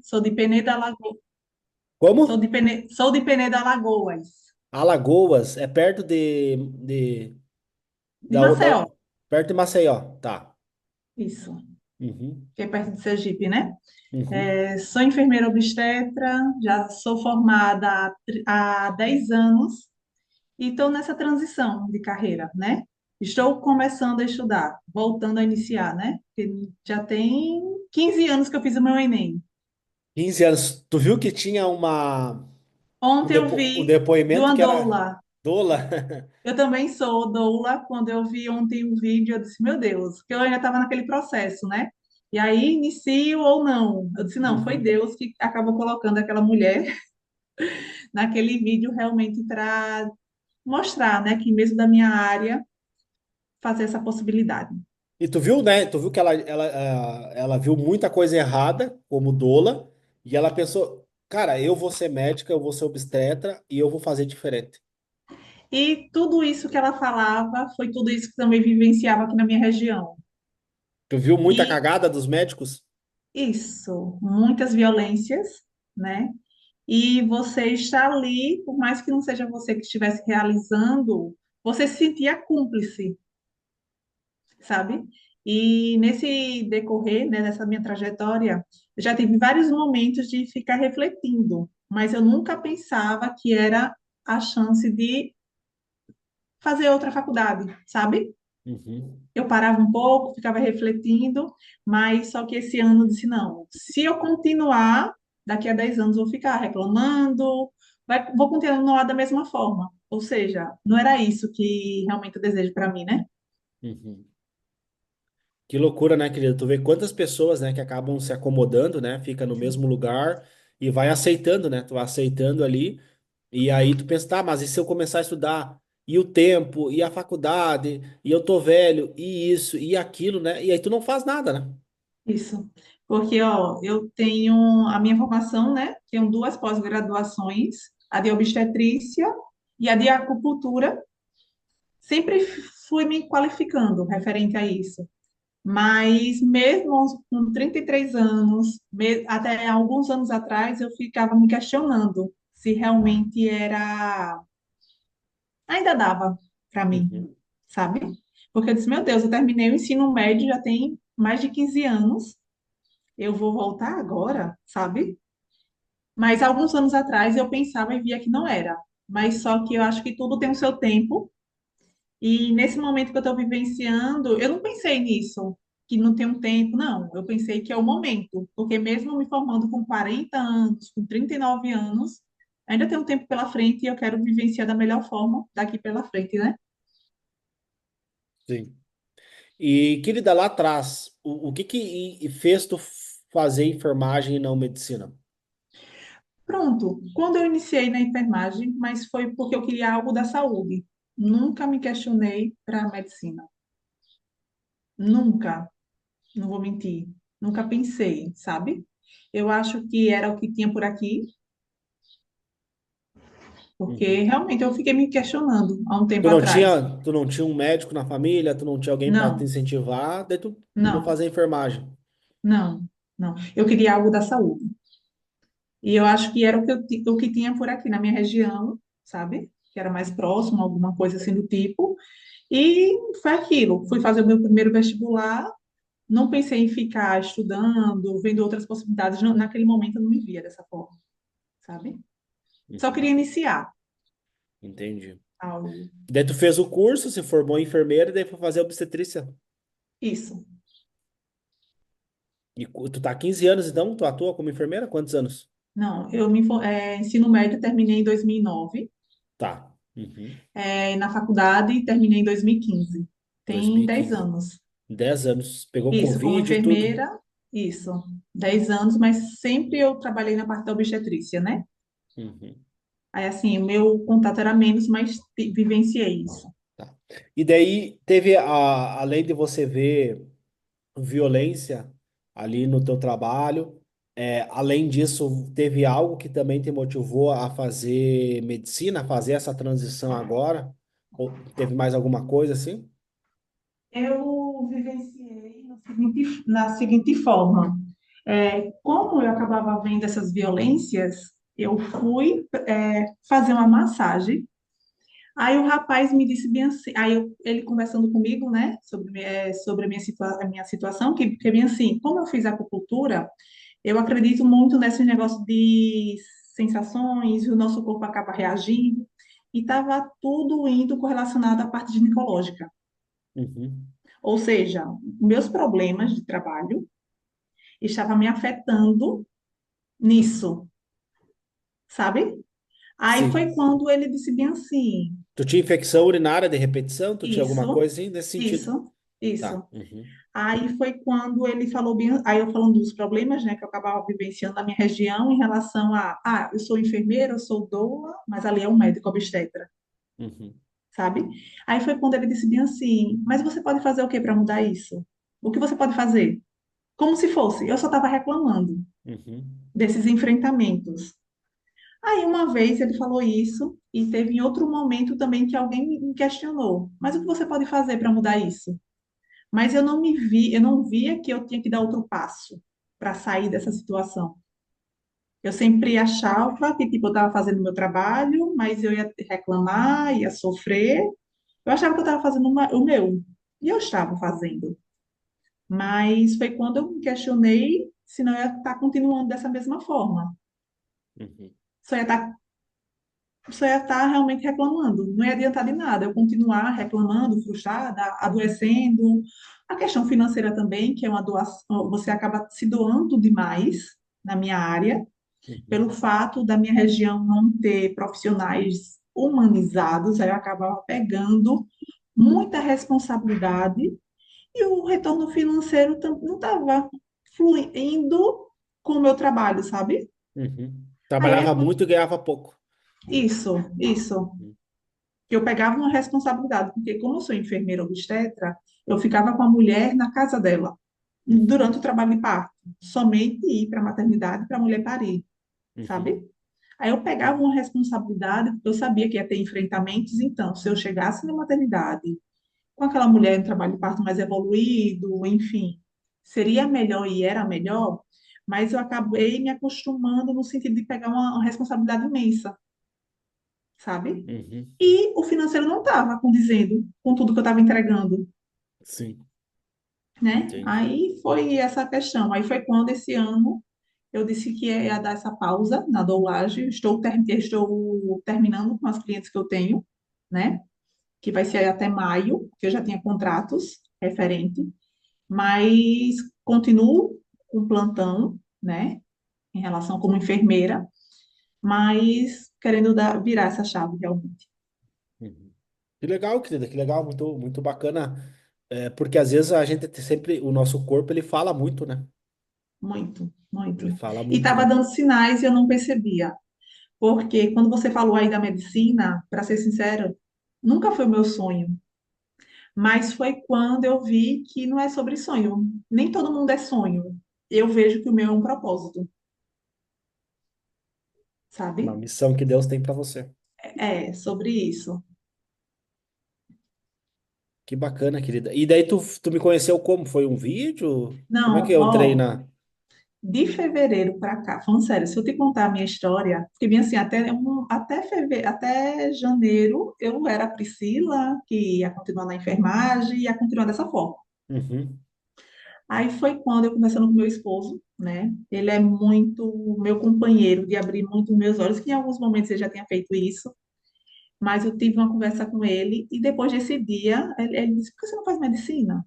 Sou de Peneda, Como? Sou de Peneda, Alagoas, Alagoas, é perto de Maceió. perto de Maceió. Tá. Isso, Uhum, que é perto de Sergipe, né? uhum. Sou enfermeira obstetra, já sou formada há 10 anos e estou nessa transição de carreira, né? Estou começando a estudar, voltando a iniciar, né? Porque já tem 15 anos que eu fiz o meu Enem. 15 anos. Tu viu que tinha Ontem eu um vi do depoimento que era Andola. doula? Eu também sou doula. Quando eu vi ontem o vídeo, eu disse, meu Deus, porque eu ainda estava naquele processo, né? E aí, inicio ou não? Eu disse, não, foi Uhum. Deus que acabou colocando aquela mulher naquele vídeo realmente para mostrar, né, que mesmo da minha área, fazer essa possibilidade. E tu viu, né? Tu viu que ela viu muita coisa errada como doula e ela pensou, cara, eu vou ser médica, eu vou ser obstetra e eu vou fazer diferente. E tudo isso que ela falava foi tudo isso que também vivenciava aqui na minha região. Tu viu muita E cagada dos médicos? isso, muitas violências, né? E você está ali, por mais que não seja você que estivesse realizando, você se sentia cúmplice, sabe? E nesse decorrer, né, nessa minha trajetória, eu já tive vários momentos de ficar refletindo, mas eu nunca pensava que era a chance de fazer outra faculdade, sabe? Uhum. Eu parava um pouco, ficava refletindo, mas só que esse ano eu disse, não, se eu continuar, daqui a 10 anos eu vou ficar reclamando, vou continuar da mesma forma. Ou seja, não era isso que realmente eu desejo para mim, né? Uhum. Que loucura, né, querido? Tu vê quantas pessoas, né, que acabam se acomodando, né, fica no mesmo lugar e vai aceitando, né? Tu vai aceitando ali e aí tu pensa, tá, mas e se eu começar a estudar? E o tempo, e a faculdade, e eu tô velho, e isso, e aquilo, né? E aí tu não faz nada, né? Isso. Porque, ó, eu tenho a minha formação, né? Tenho duas pós-graduações, a de obstetrícia e a de acupuntura. Sempre fui me qualificando referente a isso. Mas mesmo com 33 anos, até alguns anos atrás, eu ficava me questionando se realmente era, ainda dava para mim, Uhum. sabe? Porque eu disse, meu Deus, eu terminei o ensino médio já tem mais de 15 anos, eu vou voltar agora, sabe? Mas alguns anos atrás eu pensava e via que não era. Mas só que eu acho que tudo tem o seu tempo. E nesse momento que eu estou vivenciando, eu não pensei nisso, que não tem um tempo, não. Eu pensei que é o momento, porque mesmo me formando com 40 anos, com 39 anos, ainda tem um tempo pela frente e eu quero vivenciar da melhor forma daqui pela frente, né? Sim. E, querida, lá atrás, o que que fez tu fazer enfermagem e não medicina? Pronto. Quando eu iniciei na enfermagem, mas foi porque eu queria algo da saúde. Nunca me questionei para a medicina. Nunca, não vou mentir. Nunca pensei, sabe? Eu acho que era o que tinha por aqui. Porque Uhum. realmente eu fiquei me questionando há um tempo atrás. Tu não tinha um médico na família, tu não tinha alguém para te Não, incentivar, daí tu foi não, fazer enfermagem. não, não. Eu queria algo da saúde. E eu acho que era o que, o que tinha por aqui na minha região, sabe? Que era mais próximo, alguma coisa assim do tipo. E foi aquilo. Fui fazer o meu primeiro vestibular, não pensei em ficar estudando, vendo outras possibilidades. Naquele momento eu não me via dessa forma, sabe? Só Uhum. queria iniciar Entendi. algo. Daí tu fez o curso, se formou em enfermeira, e daí foi fazer obstetrícia. Isso. E tu tá há 15 anos, então? Tu atua como enfermeira? Quantos anos? Não, ensino médio terminei em 2009. Tá. Uhum. Na faculdade, terminei em 2015. Tem 10 2015. anos. 10 anos. Pegou Isso, como Covid e tudo. enfermeira, isso. 10 anos, mas sempre eu trabalhei na parte da obstetrícia, né? Uhum. Aí, assim, o meu contato era menos, mas vivenciei isso. Tá. E daí teve, além de você ver violência ali no teu trabalho, além disso, teve algo que também te motivou a fazer medicina, a fazer essa transição agora? Ou teve mais alguma coisa assim? Eu vivenciei na seguinte forma. Como eu acabava vendo essas violências, eu fui, fazer uma massagem. Aí o rapaz me disse bem assim, ele conversando comigo, né, sobre a minha situação, que bem assim, como eu fiz acupuntura, eu acredito muito nesse negócio de sensações, e o nosso corpo acaba reagindo, e estava tudo indo correlacionado à parte ginecológica. Uhum. Ou seja, meus problemas de trabalho estavam me afetando nisso, sabe? Aí Sim. foi quando ele disse bem assim, Tu tinha infecção urinária de repetição? Tu tinha alguma isso, coisa assim nesse sentido? isso, Tá. isso. Uhum. Aí foi quando ele falou bem, aí eu falando dos problemas, né, que eu acabava vivenciando na minha região em relação eu sou enfermeira, eu sou doula, mas ali é um médico obstetra, Uhum. sabe? Aí foi quando ele disse bem assim, mas você pode fazer o que para mudar isso? O que você pode fazer? Como se fosse, eu só estava reclamando Uhum. desses enfrentamentos. Aí uma vez ele falou isso e teve em outro momento também que alguém me questionou, mas o que você pode fazer para mudar isso? Mas eu não via que eu tinha que dar outro passo para sair dessa situação. Eu sempre achava que, tipo, eu estava fazendo o meu trabalho, mas eu ia reclamar, ia sofrer. Eu achava que eu estava fazendo o meu. E eu estava fazendo. Mas foi quando eu me questionei se não ia estar continuando dessa mesma forma. Uhum. Só ia estar, só ia estar realmente reclamando. Não ia adiantar de nada eu continuar reclamando, frustrada, adoecendo. A questão financeira também, que é uma doação, você acaba se doando demais na minha área, Uhum. pelo fato da minha região não ter profissionais humanizados, aí eu acabava pegando muita responsabilidade e o retorno financeiro não estava fluindo com o meu trabalho, sabe? Uhum. Aí Trabalhava muito e ganhava pouco. isso. Uhum. Eu pegava uma responsabilidade, porque como eu sou enfermeira obstetra, eu ficava com a mulher na casa dela, Uhum. durante o trabalho de parto, somente ir para a maternidade para a mulher parir, Uhum. sabe? Aí eu pegava uma responsabilidade, porque eu sabia que ia ter enfrentamentos, então, se eu chegasse na maternidade com aquela mulher em trabalho de parto mais evoluído, enfim, seria melhor e era melhor, mas eu acabei me acostumando no sentido de pegar uma responsabilidade imensa, sabe? Uhum. E o financeiro não estava condizendo com tudo que eu estava entregando, Sim, né? entendi. Aí foi essa questão. Aí foi quando esse ano eu disse que ia dar essa pausa na doulagem. Estou terminando com as clientes que eu tenho, né? Que vai ser até maio, que eu já tinha contratos referente, mas continuo com plantão, né? Em relação como enfermeira, mas querendo virar essa chave realmente. Uhum. Que legal, querida, que legal, muito, muito bacana. Porque às vezes a gente tem sempre, o nosso corpo, ele fala muito, né? Muito, Ele muito. fala E muito, estava né? dando sinais e eu não percebia. Porque quando você falou aí da medicina, para ser sincero, nunca foi o meu sonho. Mas foi quando eu vi que não é sobre sonho. Nem todo mundo é sonho. Eu vejo que o meu é um propósito, Uma sabe? missão que Deus tem para você. É sobre isso. Que bacana, querida. E daí tu me conheceu como? Foi um vídeo? Como é que Não, eu entrei ó, na... de fevereiro para cá, falando sério, se eu te contar a minha história, porque bem assim, até janeiro eu era a Priscila, que ia continuar na enfermagem, ia continuar dessa forma. Uhum. Aí foi quando eu conversando com meu esposo, né? Ele é muito meu companheiro de abrir muito meus olhos, que em alguns momentos ele já tinha feito isso, mas eu tive uma conversa com ele e depois desse dia ele disse: por que você não faz medicina?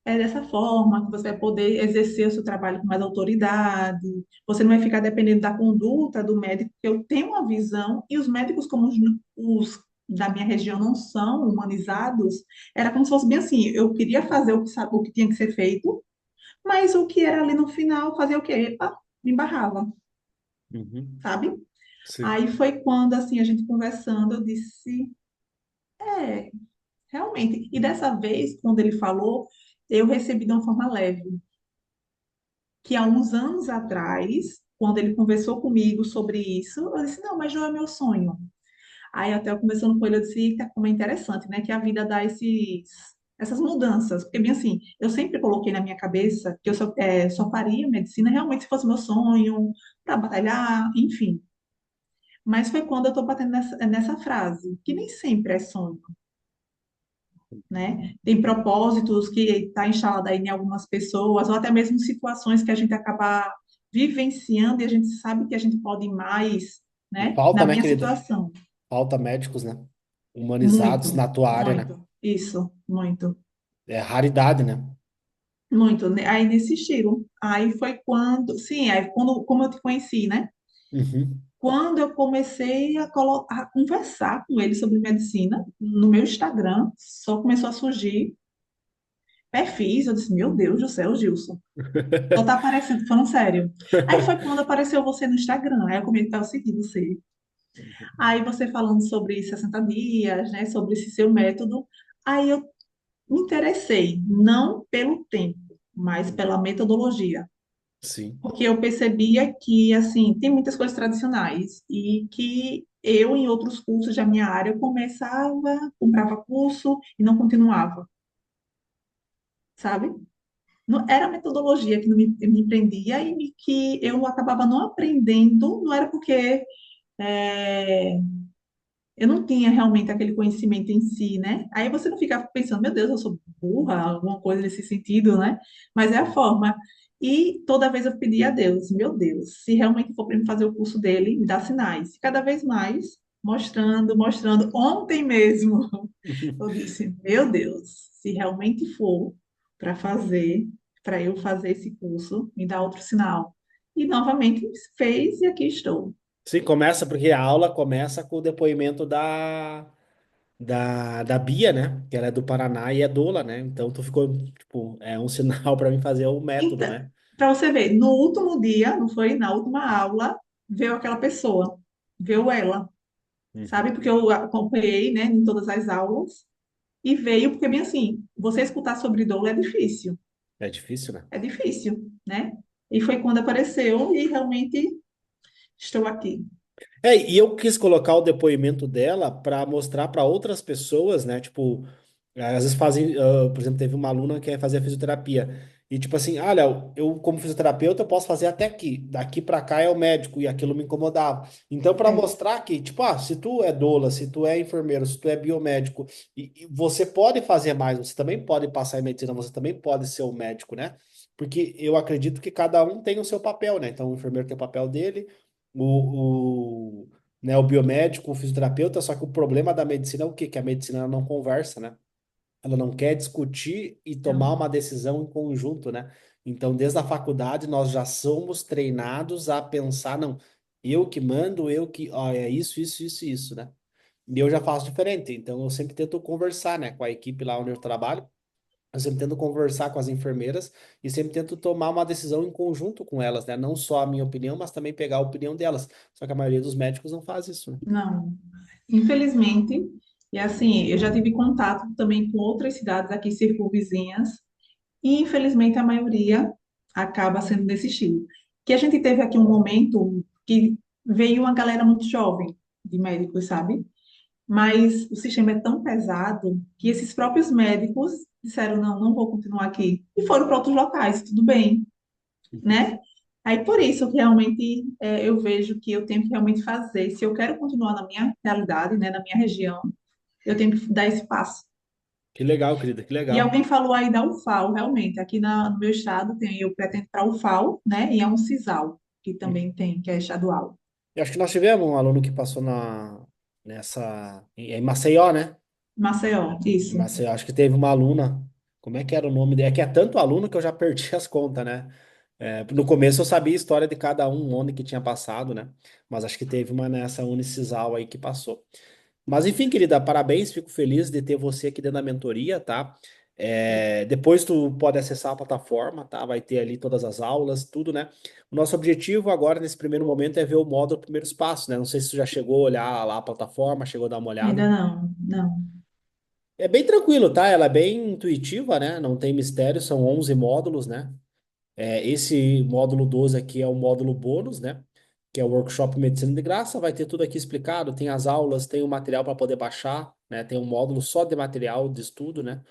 É dessa forma que você vai poder exercer o seu trabalho com mais autoridade, você não vai ficar dependendo da conduta do médico, porque eu tenho uma visão, e os médicos, como os da minha região não são humanizados, era como se fosse bem assim, eu queria fazer o que tinha que ser feito, mas o que era ali no final, fazer o quê? Epa, me embarrava, Uhum. sabe? Sim. Aí foi quando, assim, a gente conversando, eu disse, é, realmente. E dessa vez, quando ele falou, eu recebi de uma forma leve, que há uns anos atrás, quando ele conversou comigo sobre isso, eu disse, não, mas não é meu sonho. Aí até eu conversando com ele, eu disse, eita, como é interessante, né? Que a vida dá essas mudanças. Porque, bem assim, eu sempre coloquei na minha cabeça que eu só faria medicina realmente se fosse meu sonho, para batalhar, enfim. Mas foi quando eu estou batendo nessa frase, que nem sempre é sonho, né? Tem propósitos que está instalado aí em algumas pessoas, ou até mesmo situações que a gente acaba vivenciando e a gente sabe que a gente pode ir mais, E né? Na falta, né, minha querida? situação. Falta médicos, né? Humanizados Muito, na tua área, né? muito. Isso, muito, É raridade, né? muito. Aí nesse estilo. Aí foi quando, sim, aí quando, como eu te conheci, né? Uhum. Quando eu comecei a conversar com ele sobre medicina, no meu Instagram, só começou a surgir perfis. Eu disse, meu Deus do céu, Gilson. Só tá aparecendo, falando sério. Aí foi quando apareceu você no Instagram. Aí eu comecei a seguir você. Aí você falando sobre 60 dias, né? Sobre esse seu método. Aí eu me interessei, não pelo tempo, mas pela metodologia. Sim. Porque eu percebia que, assim, tem muitas coisas tradicionais e que eu, em outros cursos da minha área, eu começava, comprava curso e não continuava, sabe? Não, era a metodologia que não me prendia e que eu acabava não aprendendo, não era porque é, eu não tinha realmente aquele conhecimento em si, né? Aí você não ficava pensando, meu Deus, eu sou burra, alguma coisa nesse sentido, né? Mas é a forma. E toda vez eu pedia a Deus, meu Deus, se realmente for para me fazer o curso dele, me dá sinais. Cada vez mais, mostrando, mostrando. Ontem mesmo, eu disse, meu Deus, se realmente for para fazer, para eu fazer esse curso, me dá outro sinal. E novamente fez e aqui estou. Sim, começa porque a aula começa com o depoimento da Bia, né? Que ela é do Paraná e é doula, né? Então tu ficou, tipo, é um sinal para mim fazer o método, Então, né? para você ver, no último dia, não foi na última aula, veio aquela pessoa, veio ela, sabe? Uhum. Porque eu acompanhei, né, em todas as aulas, e veio porque, bem assim, você escutar sobre dor É difícil, né? é difícil, né? E foi quando apareceu e realmente estou aqui. É, e eu quis colocar o depoimento dela para mostrar para outras pessoas, né? Tipo, às vezes fazem, por exemplo, teve uma aluna que quer fazer fisioterapia. E tipo assim, olha, eu como fisioterapeuta eu posso fazer até aqui. Daqui para cá é o médico e aquilo me incomodava. Então, para É, mostrar que, tipo, se tu é doula, se tu é enfermeiro, se tu é biomédico, e você pode fazer mais, você também pode passar em medicina, você também pode ser o médico, né? Porque eu acredito que cada um tem o seu papel, né? Então, o enfermeiro tem o papel dele, né, o biomédico, o fisioterapeuta, só que o problema da medicina é o quê? Que a medicina ela não conversa, né? Ela não quer discutir e tomar então, uma decisão em conjunto, né? Então, desde a faculdade, nós já somos treinados a pensar, não, eu que mando, eu que, ó, é isso, isso, isso, isso, né? E eu já faço diferente, então eu sempre tento conversar, né, com a equipe lá onde eu trabalho, eu sempre tento conversar com as enfermeiras e sempre tento tomar uma decisão em conjunto com elas, né? Não só a minha opinião, mas também pegar a opinião delas. Só que a maioria dos médicos não faz isso, né? não. Infelizmente, e assim, eu já tive contato também com outras cidades aqui circunvizinhas. E, infelizmente, a maioria acaba sendo desse estilo. Que a gente teve aqui um momento que veio uma galera muito jovem de médicos, sabe? Mas o sistema é tão pesado que esses próprios médicos disseram, não, não vou continuar aqui. E foram para outros locais, tudo bem, Uhum. né? Aí, por isso, que realmente eu vejo que eu tenho que realmente fazer. Se eu quero continuar na minha realidade, né, na minha região, eu tenho que dar esse passo. Que legal, querida, que E legal. alguém falou aí da UFAL, realmente. Aqui no meu estado tem, eu pretendo para a UFAL, né? E é um CISAL, que também tem, que é estadual. Eu acho que nós tivemos um aluno que passou em Maceió, né? Maceió, Em isso. Maceió, acho que teve uma aluna. Como é que era o nome dele? É que é tanto aluno que eu já perdi as contas, né? É, no começo eu sabia a história de cada um, onde que tinha passado, né? Mas acho que teve uma nessa Unicisal aí que passou. Mas enfim, querida, parabéns, fico feliz de ter você aqui dentro da mentoria, tá? É, depois tu pode acessar a plataforma, tá? Vai ter ali todas as aulas, tudo, né? O nosso objetivo agora, nesse primeiro momento, é ver o módulo Primeiros Passos, né? Não sei se tu já chegou a olhar lá a plataforma, chegou a dar uma olhada. Ainda não, não. É bem tranquilo, tá? Ela é bem intuitiva, né? Não tem mistério, são 11 módulos, né? É, esse módulo 12 aqui é o módulo bônus, né? Que é o Workshop Medicina de Graça. Vai ter tudo aqui explicado. Tem as aulas, tem o material para poder baixar, né? Tem um módulo só de material de estudo, né?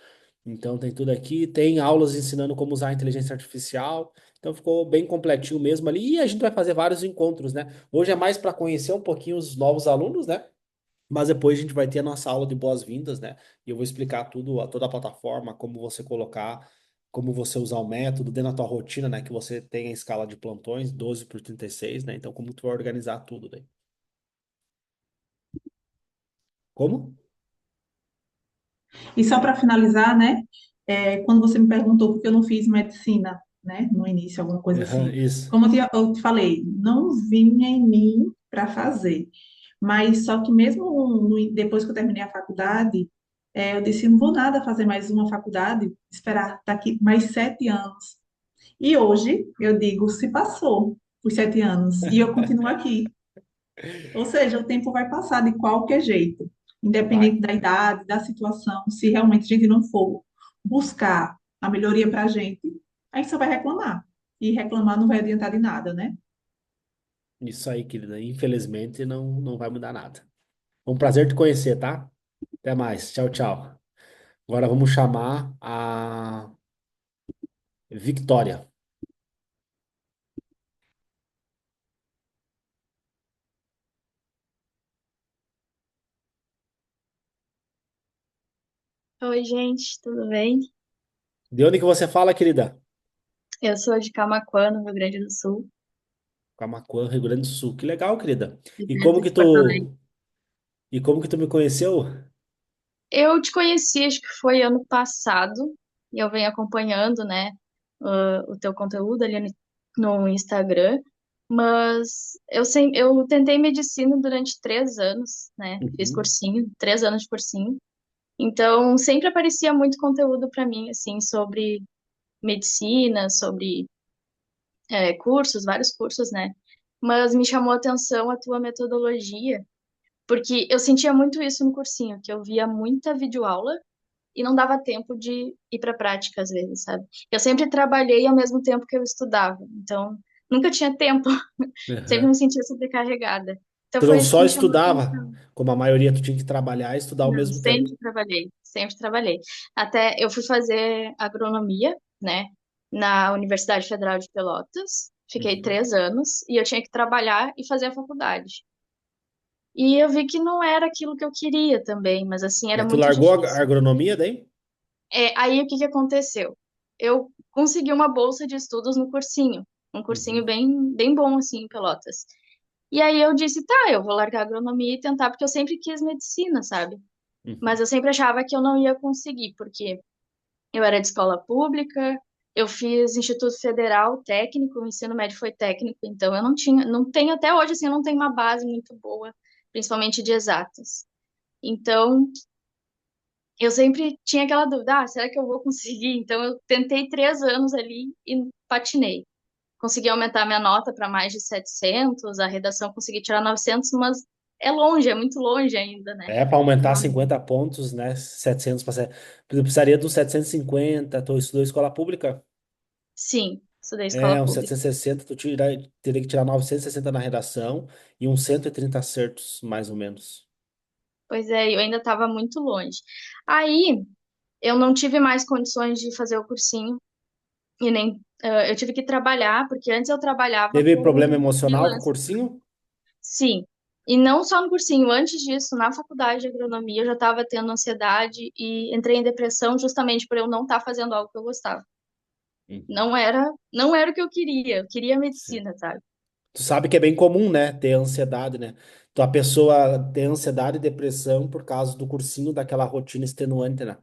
Então tem tudo aqui, tem aulas ensinando como usar a inteligência artificial. Então ficou bem completinho mesmo ali. E a gente vai fazer vários encontros, né? Hoje é mais para conhecer um pouquinho os novos alunos, né? Mas depois a gente vai ter a nossa aula de boas-vindas, né? E eu vou explicar tudo, toda a plataforma, como você colocar, como você usar o método dentro da tua rotina, né? Que você tem a escala de plantões, 12 por 36, né? Então, como tu vai organizar tudo daí? Como? E só para finalizar, né? Quando você me perguntou por que eu não fiz medicina, né? No início, alguma coisa Aham, assim. isso. Como eu te falei, não vinha em mim para fazer. Mas só que mesmo depois que eu terminei a faculdade, eu disse, não vou nada fazer mais uma faculdade, esperar daqui mais 7 anos. E hoje eu digo, se passou os 7 anos e eu continuo aqui. Ou seja, o tempo vai passar de qualquer jeito, Vai. independente da idade, da situação. Se realmente a gente não for buscar a melhoria para a gente só vai reclamar. E reclamar não vai adiantar de nada, né? Isso aí, querida. Infelizmente, não vai mudar nada. Foi um prazer te conhecer, tá? Até mais. Tchau, tchau. Agora vamos chamar a Victória. Oi, gente, tudo bem? De onde que você fala, querida? Eu sou de Camaquã, no Rio Grande do Sul, Camaquã, Rio Grande do Sul. Que legal, querida. E como perto que de Porto Alegre. tu, e como que tu me conheceu? Eu te conheci, acho que foi ano passado, e eu venho acompanhando, né, o teu conteúdo ali no Instagram, mas eu tentei medicina durante 3 anos, né, fiz Uhum. cursinho, 3 anos de cursinho, então sempre aparecia muito conteúdo para mim, assim, sobre medicina, sobre cursos, vários cursos, né, mas me chamou a atenção a tua metodologia. Porque eu sentia muito isso no cursinho, que eu via muita videoaula e não dava tempo de ir para prática às vezes, sabe? Eu sempre trabalhei ao mesmo tempo que eu estudava, então nunca tinha tempo, sempre Uhum. me sentia sobrecarregada. Então Tu não foi isso só que me chamou a estudava, atenção. como a maioria tu tinha que trabalhar e estudar ao Não, mesmo tempo. sempre trabalhei, sempre trabalhei. Até eu fui fazer agronomia, né, na Universidade Federal de Pelotas. Fiquei Uhum. 3 anos e eu tinha que trabalhar e fazer a faculdade. E eu vi que não era aquilo que eu queria também, mas assim, era Mas tu muito largou a difícil. agronomia daí? Aí o que que aconteceu? Eu consegui uma bolsa de estudos no cursinho, um cursinho Uhum. bem bom assim em Pelotas. E aí eu disse, tá, eu vou largar a agronomia e tentar, porque eu sempre quis medicina, sabe? Mas Uhum. eu sempre achava que eu não ia conseguir, porque eu era de escola pública, eu fiz Instituto Federal técnico, o ensino médio foi técnico, então eu não tinha, não tenho até hoje assim, eu não tenho uma base muito boa, principalmente de exatas. Então, eu sempre tinha aquela dúvida, será que eu vou conseguir? Então, eu tentei 3 anos ali e patinei. Consegui aumentar minha nota para mais de 700, a redação consegui tirar 900, mas é longe, é muito longe ainda, né? É, para aumentar Não- 50 pontos, né? 700 para ser. Tu precisaria de uns 750. Tu estudou escola pública? Sim, estudei É, escola uns pública. 760, teria que tirar 960 na redação e uns 130 acertos, mais ou menos. Pois é, eu ainda estava muito longe. Aí, eu não tive mais condições de fazer o cursinho e nem eu tive que trabalhar, porque antes eu trabalhava Teve problema como emocional com o freelancer. cursinho? Sim. E não só no cursinho, antes disso, na faculdade de agronomia, eu já estava tendo ansiedade e entrei em depressão justamente por eu não estar fazendo algo que eu gostava. Uhum. Não era o que eu queria Sim. medicina, sabe? Tu sabe que é bem comum, né? Ter ansiedade, né? A pessoa ter ansiedade e depressão por causa do cursinho, daquela rotina extenuante, né?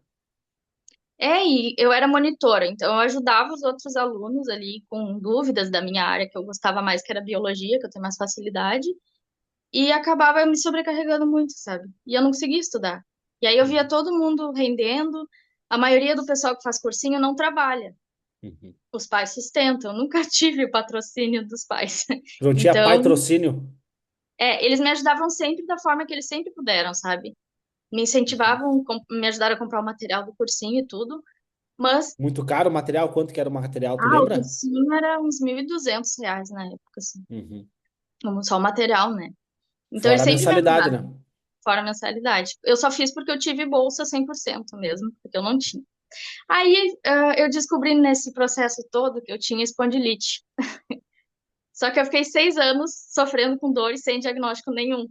E eu era monitora, então eu ajudava os outros alunos ali com dúvidas da minha área, que eu gostava mais, que era biologia, que eu tenho mais facilidade, e acabava me sobrecarregando muito, sabe? E eu não conseguia estudar. E aí eu via Uhum. todo mundo rendendo, a maioria do pessoal que faz cursinho não trabalha. Uhum. Os pais sustentam. Eu nunca tive o patrocínio dos pais. Tu não tinha Então, patrocínio? eles me ajudavam sempre da forma que eles sempre puderam, sabe? Me Uhum. incentivavam, me ajudaram a comprar o material do cursinho e tudo. Mas, Muito caro o material? Quanto que era o material, tu o lembra? cursinho era uns R$ 1.200 na época, assim. Uhum. Só o material, né? Então, eles Fora a sempre me mensalidade, né? ajudaram, fora a mensalidade. Eu só fiz porque eu tive bolsa 100% mesmo, porque eu não tinha. Aí, eu descobri nesse processo todo que eu tinha espondilite. Só que eu fiquei 6 anos sofrendo com dor e sem diagnóstico nenhum.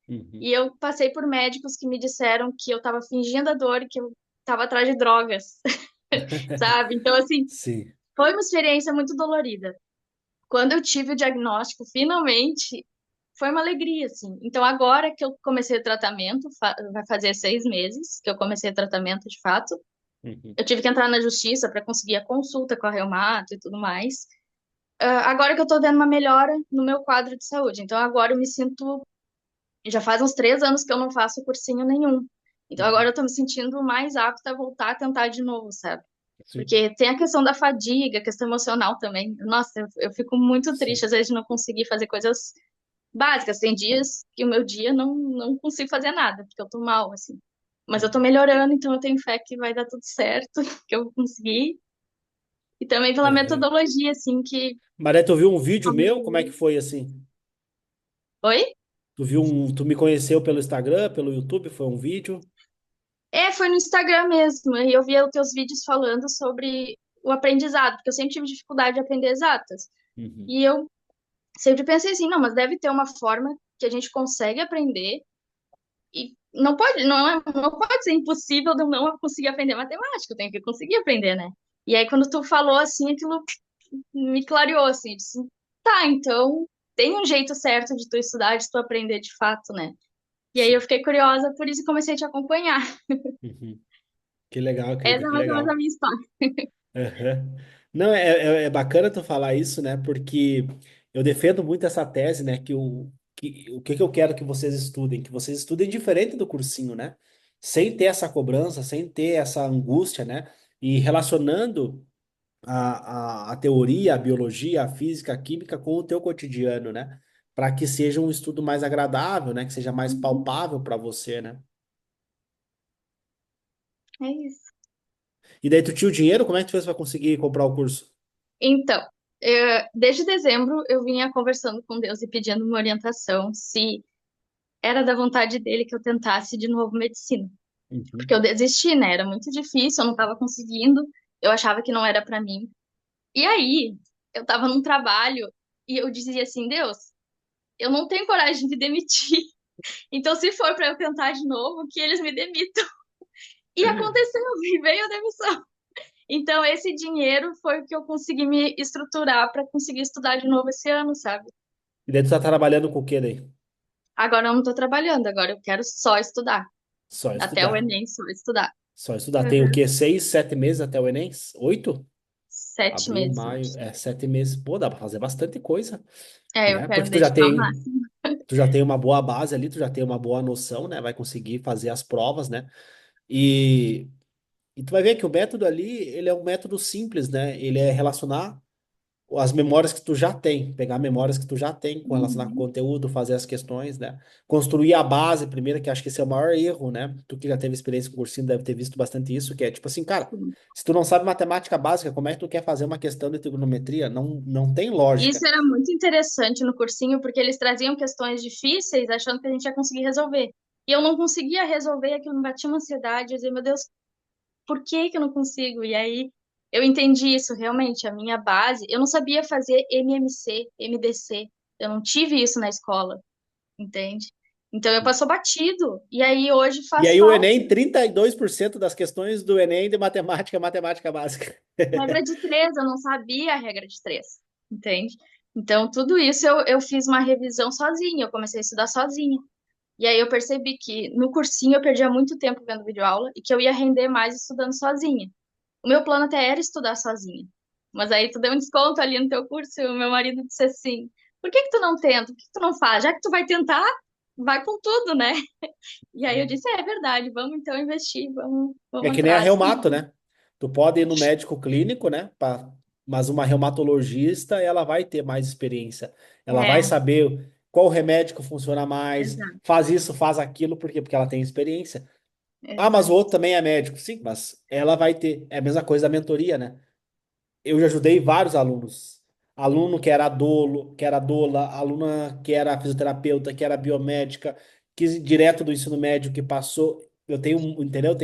Uhum. E eu passei por médicos que me disseram que eu tava fingindo a dor e que eu tava atrás de drogas, sabe? Então, assim, Sim. foi uma experiência muito dolorida. Quando eu tive o diagnóstico, finalmente, foi uma alegria, assim. Então, agora que eu comecei o tratamento, vai fazer 6 meses que eu comecei o tratamento de fato, Uhum. eu tive que entrar na justiça para conseguir a consulta com a reumato e tudo mais. Agora que eu tô vendo uma melhora no meu quadro de saúde. Então, agora eu me sinto. Já faz uns 3 anos que eu não faço cursinho nenhum. Então, agora Uhum. eu tô me sentindo mais apta a voltar a tentar de novo, sabe? Sim. Porque tem a questão da fadiga, a questão emocional também. Nossa, eu fico muito triste, Sim. às vezes, de não conseguir fazer coisas básicas. Tem dias que o meu dia não consigo fazer nada, porque eu tô mal, assim. Mas eu tô melhorando, então eu tenho fé que vai dar tudo certo, que eu vou conseguir. E também pela Uhum. metodologia, assim, que. Mas aí tu viu um vídeo meu? Como é que foi assim? Oi? Tu me conheceu pelo Instagram, pelo YouTube? Foi um vídeo? É, foi no Instagram mesmo. E eu via os teus vídeos falando sobre o aprendizado, porque eu sempre tive dificuldade de aprender exatas. Uhum. E eu sempre pensei assim, não, mas deve ter uma forma que a gente consegue aprender e não pode ser impossível de eu não conseguir aprender matemática, eu tenho que conseguir aprender, né? E aí quando tu falou assim, aquilo me clareou assim, eu disse, tá, então tem um jeito certo de tu estudar, de tu aprender de fato, né? E aí eu Sim. fiquei curiosa, por isso comecei a te acompanhar. Uhum. Que legal, querida, Essa é que mais ou menos a legal. minha história. Aham. Não, é bacana tu falar isso, né? Porque eu defendo muito essa tese, né? O que eu quero que vocês estudem? Que vocês estudem diferente do cursinho, né? Sem ter essa cobrança, sem ter essa angústia, né? E relacionando a teoria, a biologia, a física, a química com o teu cotidiano, né? Para que seja um estudo mais agradável, né? Que seja mais Uhum. palpável para você, né? É isso. E daí tu tinha o dinheiro, como é que tu fez para conseguir comprar o curso? Então, desde dezembro eu vinha conversando com Deus e pedindo uma orientação se era da vontade dele que eu tentasse de novo medicina. Porque Uhum. eu desisti, né? Era muito difícil, eu não estava conseguindo, eu achava que não era para mim. E aí, eu estava num trabalho e eu dizia assim: Deus, eu não tenho coragem de demitir. Então, se for para eu tentar de novo, que eles me demitam. E aconteceu, e veio a demissão. Então, esse dinheiro foi o que eu consegui me estruturar para conseguir estudar de novo esse ano, sabe? E daí tu tá trabalhando com o quê daí? Agora eu não estou trabalhando, agora eu quero só estudar. Só Até o estudar. Enem, só estudar. Só estudar. Tem o Uhum. quê? 6, 7 meses até o Enem? 8? 7 meses, Abril, eu maio, acho. 7 meses. Pô, dá pra fazer bastante coisa, Eu né? quero Porque dedicar o máximo. tu já tem uma boa base ali, tu já tem uma boa noção, né? Vai conseguir fazer as provas, né? E, e tu vai ver que o método ali, ele é um método simples, né? Ele é relacionar as memórias que tu já tem, pegar memórias que tu já tem com relação ao Uhum. conteúdo, fazer as questões, né? Construir a base primeiro, que acho que esse é o maior erro, né? Tu que já teve experiência com cursinho deve ter visto bastante isso, que é tipo assim, cara, Sim. se tu não sabe matemática básica, como é que tu quer fazer uma questão de trigonometria? Não tem lógica. Isso era muito interessante no cursinho, porque eles traziam questões difíceis, achando que a gente ia conseguir resolver. E eu não conseguia resolver, aquilo me batia uma ansiedade, eu dizia, meu Deus, por que que eu não consigo? E aí eu entendi isso, realmente, a minha base, eu não sabia fazer MMC, MDC, eu não tive isso na escola, entende? Então eu passou batido, e aí hoje E faz aí o falta. Enem, 32% das questões do Enem de matemática é matemática básica. Regra de três, eu não sabia a regra de três, entende? Então, tudo isso eu fiz uma revisão sozinha, eu comecei a estudar sozinha. E aí eu percebi que no cursinho eu perdia muito tempo vendo videoaula e que eu ia render mais estudando sozinha. O meu plano até era estudar sozinha. Mas aí tu deu um desconto ali no teu curso e o meu marido disse assim: por que que tu não tenta? Por que que tu não faz? Já que tu vai tentar, vai com tudo, né? E aí eu disse: é verdade, vamos então investir, É vamos que nem a atrás. reumato, né? Tu pode ir no médico clínico, né? Mas uma reumatologista, ela vai ter mais experiência. Ela vai É, saber qual remédio que funciona mais, exato, faz isso, faz aquilo, por quê? Porque ela tem experiência. Ah, mas o exato. outro também é médico. Sim, mas ela vai ter. É a mesma coisa da mentoria, né? Eu já ajudei vários alunos. Aluno que era dolo, que era doula, aluna que era fisioterapeuta, que era biomédica, que direto do ensino médio que passou. eu tenho, entendeu?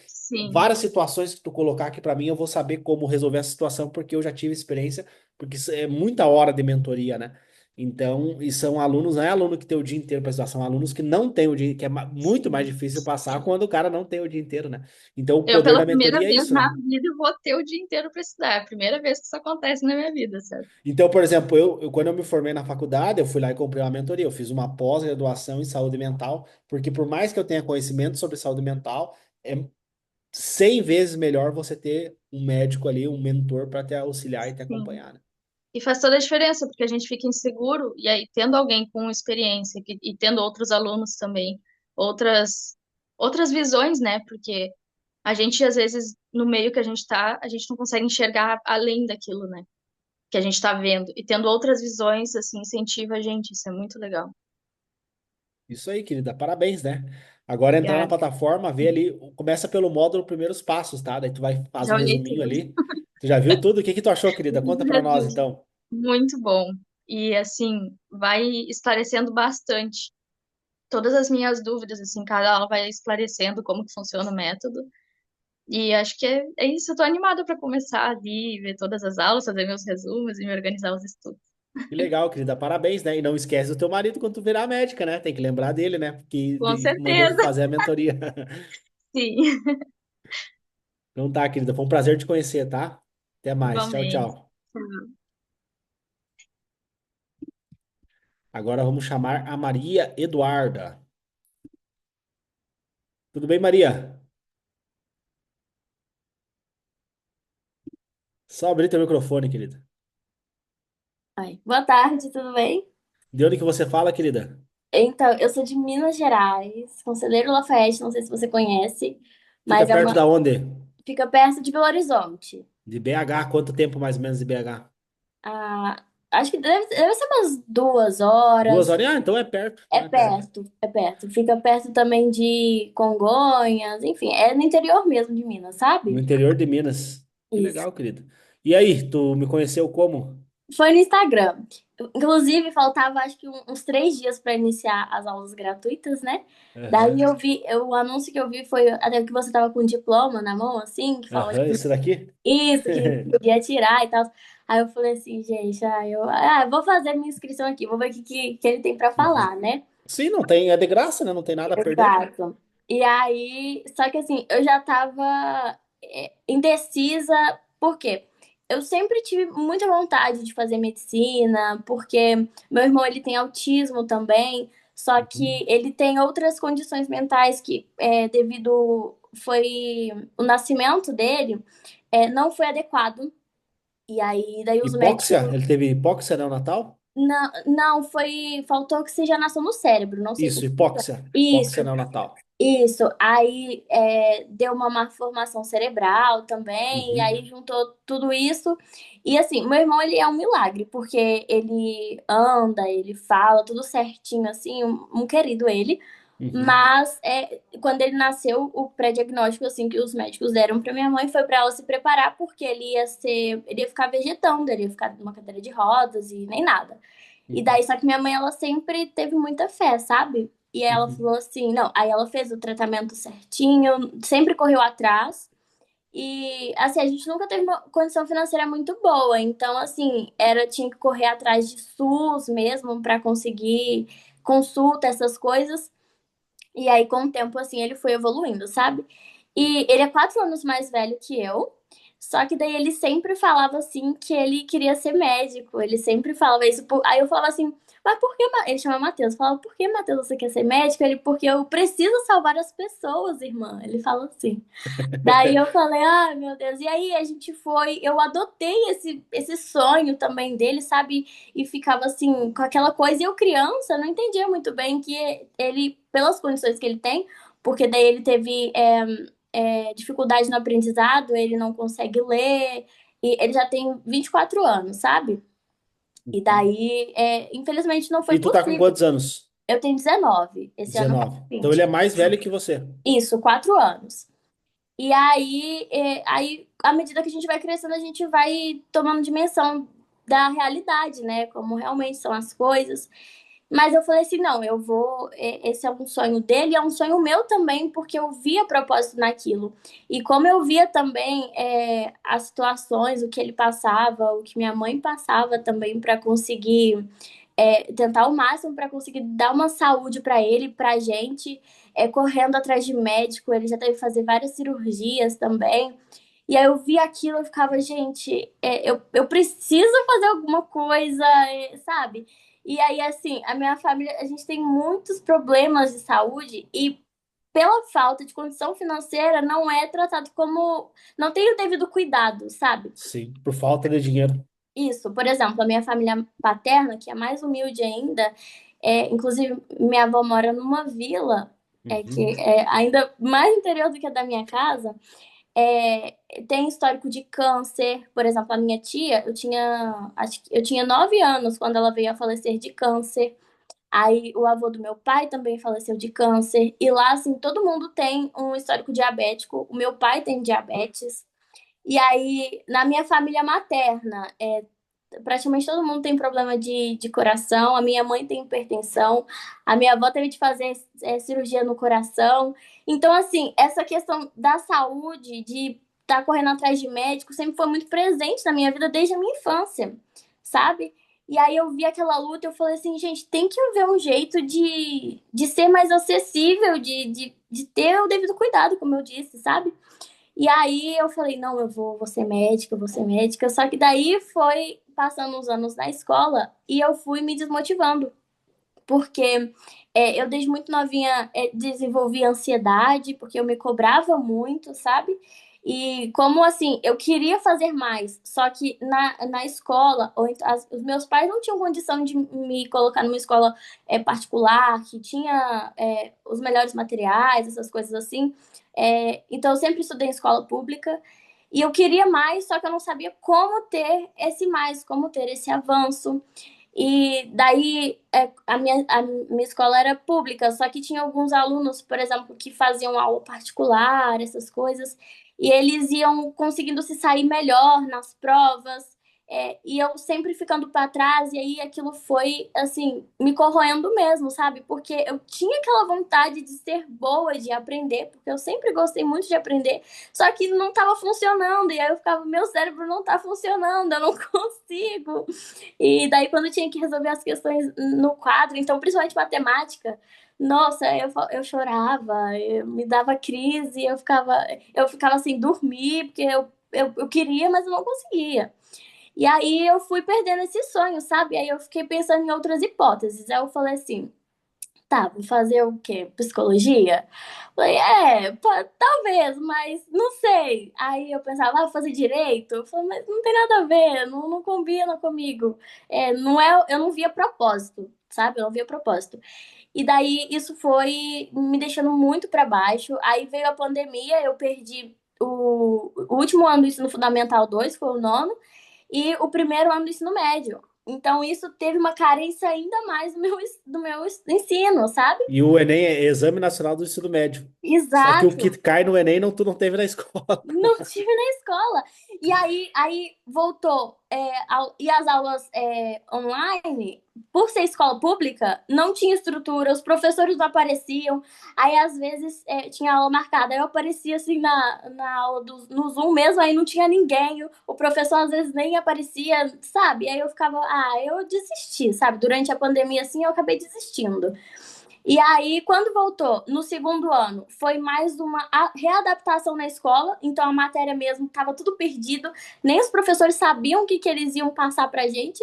Sim. Várias situações que tu colocar aqui para mim, eu vou saber como resolver essa situação, porque eu já tive experiência, porque isso é muita hora de mentoria, né? Então, e são alunos, não é aluno que tem o dia inteiro para estudar, são alunos que não têm o dia, que é muito mais Sim. difícil passar quando o cara não tem o dia inteiro, né? Então, o Eu, poder pela da primeira mentoria é vez isso, na né? vida, vou ter o dia inteiro para estudar. É a primeira vez que isso acontece na minha vida, sabe? Então, por exemplo, quando eu me formei na faculdade, eu fui lá e comprei uma mentoria. Eu fiz uma pós-graduação em saúde mental, porque por mais que eu tenha conhecimento sobre saúde mental, é 100 vezes melhor você ter um médico ali, um mentor para te auxiliar e te Sim. acompanhar, né? E faz toda a diferença, porque a gente fica inseguro, e aí, tendo alguém com experiência e tendo outros alunos também, outras, outras visões, né? Porque a gente, às vezes, no meio que a gente tá, a gente não consegue enxergar além daquilo, né? Que a gente tá vendo. E tendo outras visões, assim, incentiva a gente. Isso é muito legal. Isso aí, querida. Parabéns, né? Agora entrar na Obrigada. plataforma, vê ali, começa pelo módulo Primeiros Passos, tá? Daí tu vai faz Já um olhei resuminho tudo. ali. Tu já viu tudo? O que que tu achou, querida? Conta para nós, Resumo. então. Muito bom. E, assim, vai esclarecendo bastante todas as minhas dúvidas, assim, cada aula vai esclarecendo como que funciona o método. E acho que é isso. Eu tô animada para começar ali, ver todas as aulas, fazer meus resumos e me organizar os estudos. Que legal, querida. Parabéns, né? E não esquece do teu marido quando tu virar médica, né? Tem que lembrar dele, né? Com Que mandou tu certeza, fazer a mentoria. sim. Então tá, querida. Foi um prazer te conhecer, tá? Até mais. Tchau, Igualmente. tchau. Agora vamos chamar a Maria Eduarda. Tudo bem, Maria? Só abrir teu microfone, querida. Ai, boa tarde, tudo bem? De onde que você fala, querida? Então, eu sou de Minas Gerais, Conselheiro Lafayette, não sei se você conhece, Fica mas é perto uma, da onde? fica perto de Belo Horizonte. De BH. Quanto tempo mais ou menos de BH? Ah, acho que deve ser umas 2 2 horas. horas? Ah, então é perto. Então É é perto. perto, é perto. Fica perto também de Congonhas, enfim, é no interior mesmo de Minas, No sabe? interior de Minas. Que Isso. legal, querida. E aí, tu me conheceu como? Foi no Instagram. Inclusive, faltava acho que uns 3 dias para iniciar as aulas gratuitas, né? Daí Aham. eu vi, o anúncio que eu vi foi até que você tava com um diploma na mão, assim, que fala Aham, esse daqui? isso, que podia tirar e tal. Aí eu falei assim, gente, eu vou fazer minha inscrição aqui, vou ver o que ele tem para Uhum. falar, né? Sim, não tem, é de graça, né? Não tem nada a perder. Exato. E aí, só que assim, eu já tava indecisa, por quê? Eu sempre tive muita vontade de fazer medicina, porque meu irmão ele tem autismo também, só Uhum. que ele tem outras condições mentais que, devido foi o nascimento dele, não foi adequado. E aí, daí os Hipóxia? médicos. Ele teve hipóxia neonatal? Não, não, faltou oxigenação no cérebro, não sei se Isso, você. hipóxia. Hipóxia Isso, neonatal. isso. Aí deu uma malformação cerebral também, e Uhum. aí juntou tudo isso. E assim, meu irmão, ele é um milagre, porque ele anda, ele fala tudo certinho, assim, um querido ele. Uhum. Mas quando ele nasceu, o pré-diagnóstico assim que os médicos deram para minha mãe foi para ela se preparar porque ele ia ficar vegetando, ele ia ficar numa cadeira de rodas e nem nada. E daí Uhum. só que minha mãe ela sempre teve muita fé, sabe? E ela Uhum. falou assim, não, aí ela fez o tratamento certinho, sempre correu atrás. E assim, a gente nunca teve uma condição financeira muito boa, então assim, tinha que correr atrás de SUS mesmo para conseguir consulta, essas coisas. E aí, com o tempo, assim, ele foi evoluindo, sabe? E ele é 4 anos mais velho que eu. Só que daí ele sempre falava assim que ele queria ser médico. Ele sempre falava isso. Aí eu falava assim, mas por que. Ele chama Matheus. Eu falava, por que, Matheus, você quer ser médico? Ele, porque eu preciso salvar as pessoas, irmã. Ele fala assim. Daí eu falei, ai meu Deus. E aí a gente foi, eu adotei esse sonho também dele, sabe? E ficava assim, com aquela coisa. E eu, criança, não entendia muito bem que ele, pelas condições que ele tem, porque daí ele teve dificuldade no aprendizado, ele não consegue ler, e ele já tem 24 anos, sabe? E Uhum. daí, infelizmente, não foi E tu tá com possível. quantos anos? Eu tenho 19, esse ano eu faço 19. Então ele 20. é mais velho que você. Isso, 4 anos. E aí, à medida que a gente vai crescendo, a gente vai tomando dimensão da realidade, né? Como realmente são as coisas. Mas eu falei assim, não, eu vou. Esse é um sonho dele, é um sonho meu também, porque eu via propósito naquilo. E como eu via também as situações, o que ele passava, o que minha mãe passava também para conseguir tentar o máximo para conseguir dar uma saúde para ele, pra gente, correndo atrás de médico, ele já teve que fazer várias cirurgias também. E aí eu vi aquilo, eu ficava, gente, eu preciso fazer alguma coisa, sabe? E aí, assim, a minha família, a gente tem muitos problemas de saúde e pela falta de condição financeira não é tratado como, não tem o devido cuidado, sabe? Sim, por falta de dinheiro. Isso, por exemplo, a minha família paterna, que é mais humilde ainda, inclusive minha avó mora numa vila, que Uhum. é ainda mais interior do que a da minha casa, é, tem histórico de câncer. Por exemplo, a minha tia, acho que eu tinha 9 anos quando ela veio a falecer de câncer. Aí o avô do meu pai também faleceu de câncer. E lá, assim, todo mundo tem um histórico diabético. O meu pai tem diabetes. E aí, na minha família materna, praticamente todo mundo tem problema de coração. A minha mãe tem hipertensão. A minha avó teve de fazer cirurgia no coração. Então, assim, essa questão da saúde, de estar correndo atrás de médico, sempre foi muito presente na minha vida desde a minha infância, sabe? E aí eu vi aquela luta, eu falei assim, gente, tem que haver um jeito de ser mais acessível, de ter o devido cuidado, como eu disse, sabe? E aí eu falei, não, vou ser médica, eu vou ser médica. Só que daí foi passando uns anos na escola e eu fui me desmotivando. Porque eu desde muito novinha desenvolvi ansiedade, porque eu me cobrava muito, sabe? E como assim, eu queria fazer mais, só que na escola, os meus pais não tinham condição de me colocar numa escola particular, que tinha os melhores materiais, essas coisas assim. Então eu sempre estudei em escola pública. E eu queria mais, só que eu não sabia como ter esse mais, como ter esse avanço. E daí a minha escola era pública, só que tinha alguns alunos, por exemplo, que faziam aula particular, essas coisas, e eles iam conseguindo se sair melhor nas provas, e eu sempre ficando para trás, e aí aquilo foi, assim, me corroendo mesmo, sabe? Porque eu tinha aquela vontade de ser boa, de aprender, porque eu sempre gostei muito de aprender, só que não estava funcionando, e aí eu ficava, meu cérebro não está funcionando, eu não consigo. E daí, quando tinha que resolver as questões no quadro, então, principalmente matemática, nossa, eu chorava, me dava crise, eu ficava sem dormir, porque eu queria, mas eu não conseguia. E aí eu fui perdendo esse sonho, sabe? Aí eu fiquei pensando em outras hipóteses. Aí eu falei assim, tá, vou fazer o quê? Psicologia? Falei, talvez, mas não sei. Aí eu pensava, vou fazer direito? Eu falei, mas não tem nada a ver, não combina comigo. Não é, eu não via propósito, sabe? Eu não via propósito. E daí isso foi me deixando muito para baixo. Aí veio a pandemia, eu perdi o último ano do ensino fundamental 2 foi o nono, e o primeiro ano do ensino médio. Então, isso teve uma carência ainda mais do meu ensino, sabe? E o Enem é Exame Nacional do Ensino Médio. Só que o que Exato. cai no Enem não, tu não teve na escola. Não tive na escola. E aí voltou. E as aulas online, por ser escola pública, não tinha estrutura, os professores não apareciam. Aí, às vezes, tinha aula marcada. Aí eu aparecia assim na aula no Zoom mesmo, aí não tinha ninguém. O professor, às vezes, nem aparecia, sabe? Aí eu ficava, eu desisti, sabe? Durante a pandemia, assim, eu acabei desistindo. E aí, quando voltou no segundo ano, foi mais uma readaptação na escola, então a matéria mesmo estava tudo perdido, nem os professores sabiam o que eles iam passar pra gente.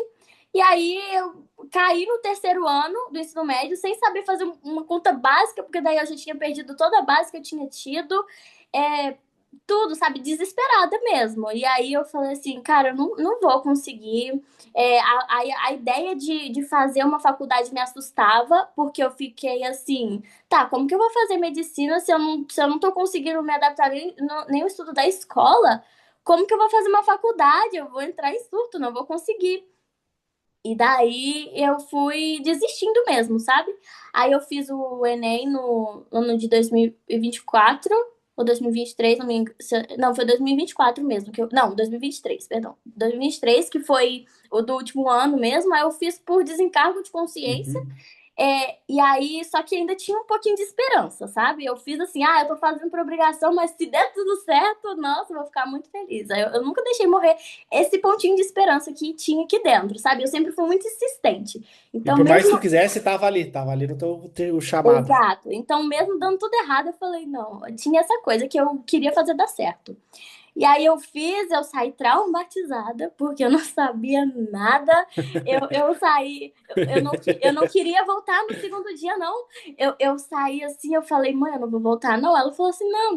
E aí eu caí no terceiro ano do ensino médio sem saber fazer uma conta básica, porque daí eu já tinha perdido toda a base que eu tinha tido. É, tudo, sabe, desesperada mesmo. E aí eu falei assim, cara, eu não vou conseguir. A ideia de fazer uma faculdade me assustava, porque eu fiquei assim, tá, como que eu vou fazer medicina se eu não tô conseguindo me adaptar nem o estudo da escola? Como que eu vou fazer uma faculdade? Eu vou entrar em surto, não vou conseguir. E daí eu fui desistindo mesmo, sabe? Aí eu fiz o Enem no ano de 2024. ou 2023, não me engano, não, foi 2024 mesmo, não, 2023, perdão. 2023, que foi o do último ano mesmo, aí eu fiz por desencargo de consciência. Uhum. E aí, só que ainda tinha um pouquinho de esperança, sabe? Eu fiz assim, eu tô fazendo por obrigação, mas se der tudo certo, nossa, eu vou ficar muito feliz. Aí eu nunca deixei morrer esse pontinho de esperança que tinha aqui dentro, sabe? Eu sempre fui muito insistente. E Então, por mais que tu mesmo. quisesse, tava ali no teu chamado. Exato. Então, mesmo dando tudo errado, eu falei, não, tinha essa coisa que eu queria fazer dar certo. E aí eu saí traumatizada, porque eu não sabia nada. Eu saí, eu não queria voltar no segundo dia, não. Eu saí assim, eu falei, mãe, eu não vou voltar, não. Ela falou assim, não,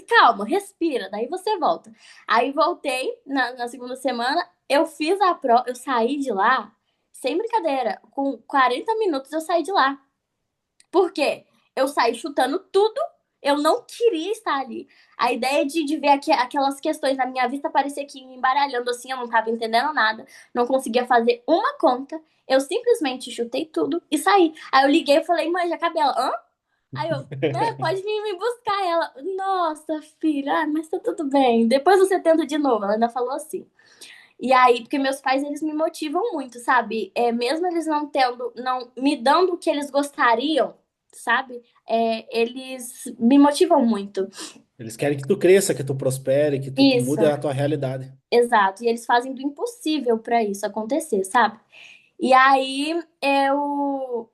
calma, respira, daí você volta. Aí voltei na segunda semana, eu fiz a prova, eu saí de lá, sem brincadeira, com 40 minutos eu saí de lá. Por quê? Eu saí chutando tudo, eu não queria estar ali. A ideia de ver aquelas questões na minha vista parecia que ia embaralhando assim, eu não estava entendendo nada, não conseguia fazer uma conta. Eu simplesmente chutei tudo e saí. Aí eu liguei e falei, mãe, já acabei. Ela, hã? Aí eu, pode vir me buscar. Ela, nossa, filha, mas tá tudo bem. Depois você tenta de novo. Ela ainda falou assim. E aí, porque meus pais, eles me motivam muito, sabe? Mesmo eles não tendo, não me dando o que eles gostariam, sabe? Eles me motivam muito. Eles querem que tu cresça, que tu prospere, que tu mude Isso, a tua realidade. exato. E eles fazem do impossível para isso acontecer, sabe? E aí eu